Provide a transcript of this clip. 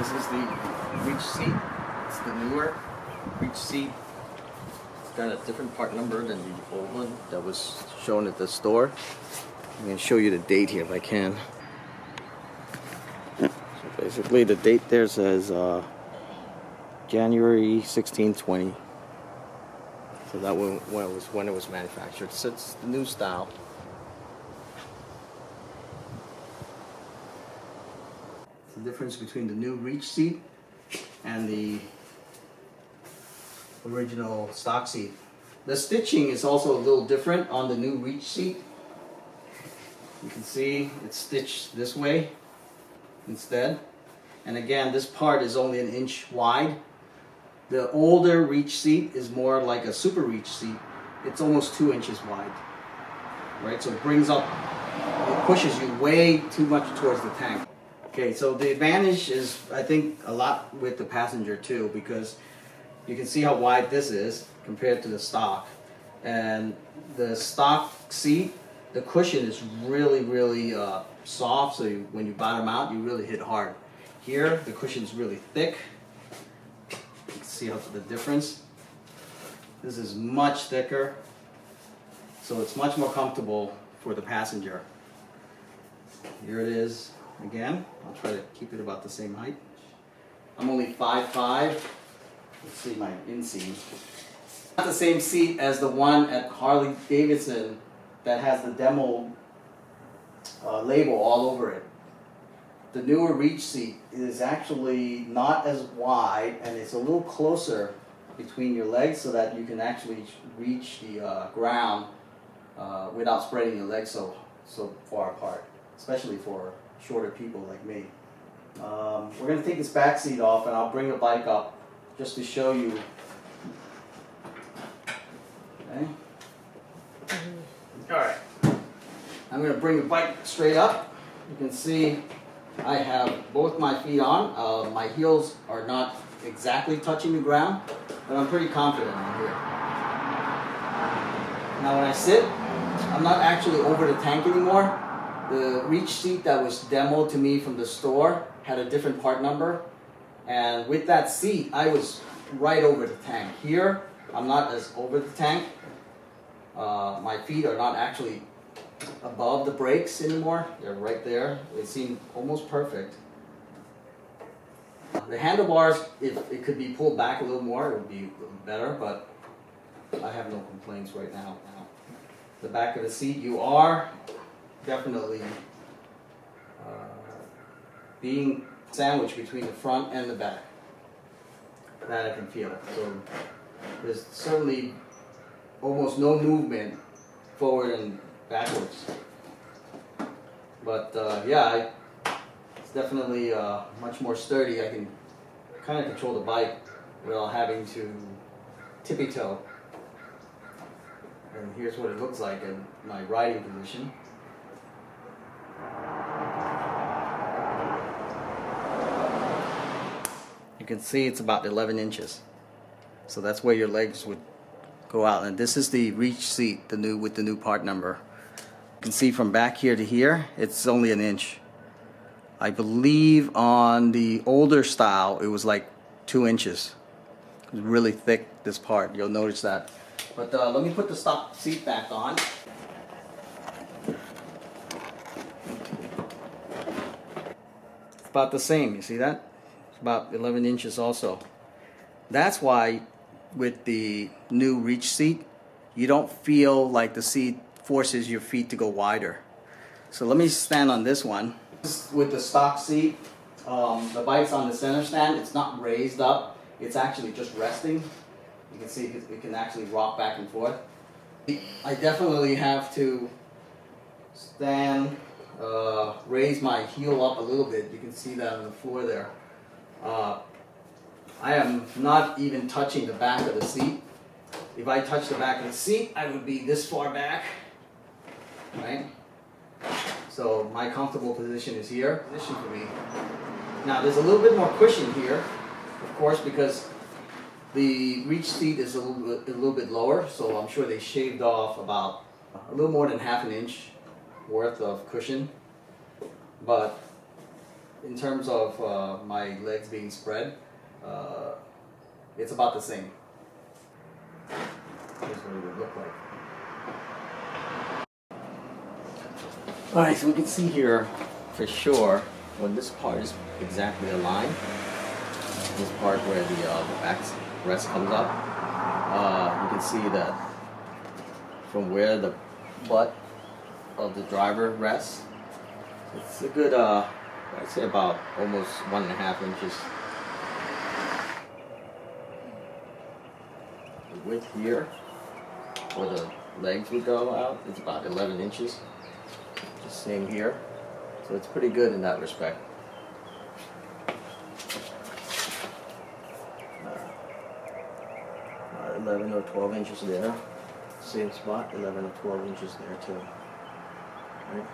This is the Reach Seat. It's the newer Reach Seat. It's got a different part number than the old one that was shown at the store. I'm going to show you the date here if I can. So basically the date there says January 16, 20. So that was when it was manufactured. So it's the new style. The difference between the new Reach Seat and the original stock seat. The stitching is also a little different on the new Reach Seat. You can see it's stitched this way instead. And again, this part is only 1 inch wide. The older Reach Seat is more like a Super Reach Seat. It's almost 2 inches wide. Right? So it brings up, it pushes you way too much towards the tank. Okay, so the advantage is, I think, a lot with the passenger too, because you can see how wide this is compared to the stock. And the stock seat, the cushion is really soft, so when you bottom out, you really hit hard. Here, the cushion is really thick. You can see the difference. This is much thicker, so it's much more comfortable for the passenger. Here it is. Again, I'll try to keep it about the same height. I'm only 5'5". Let's see my inseam. Not the same seat as the one at Harley Davidson that has the demo label all over it. The newer Reach Seat is actually not as wide, and it's a little closer between your legs so that you can actually reach the ground without spreading your legs so far apart, especially for shorter people like me. We're going to take this back seat off, and I'll bring the bike up just to show you. Okay. Alright. I'm going to bring the bike straight up. You can see I have both my feet on. My heels are not exactly touching the ground, but I'm pretty confident in here. Now when I sit, I'm not actually over the tank anymore. The Reach Seat that was demoed to me from the store had a different part number, and with that seat I was right over the tank. Here I'm not as over the tank. My feet are not actually above the brakes anymore. They're right there. They seem almost perfect. The handlebars, if it could be pulled back a little more, it would be better, but I have no complaints right now. The back of the seat, you are definitely being sandwiched between the front and the back. That I can feel. So there's certainly almost no movement forward and backwards. But yeah, it's definitely much more sturdy. I can kind of control the bike without having to tippy toe. And here's what it looks like in my riding position. You can see it's about 11 inches. So that's where your legs would go out. And this is the Reach Seat, with the new part number. You can see from back here to here, it's only 1 inch. I believe on the older style, it was like 2 inches. It was really thick, this part. You'll notice that. But let me put the stock seat back on. It's about the same, you see that? It's about 11 inches also. That's why with the new Reach Seat, you don't feel like the seat forces your feet to go wider. So let me stand on this one. With the stock seat, the bike's on the center stand. It's not raised up. It's actually just resting. You can see it can actually rock back and forth. I definitely have to stand, raise my heel up a little bit. You can see that on the floor there. I am not even touching the back of the seat. If I touch the back of the seat, I would be this far back, right? So my comfortable position is here. Position for me. Now there's a little bit more cushion here, of course, because the Reach Seat is a little bit lower, so I'm sure they shaved off about a little more than ½ inch worth of cushion. But in terms of my legs being spread, it's about the same. Here's what it would look like. Alright, so we can see here for sure when this part is exactly aligned, this part where the back rest comes up, you can see that from where the butt of the driver rests, it's a good, I'd say about almost 1.5 inches. The width here, where the legs would go out, is about 11 inches. Just same here. So it's pretty good in that respect. 11 or 12 inches there. Same spot, 11 or 12 inches there too. Right?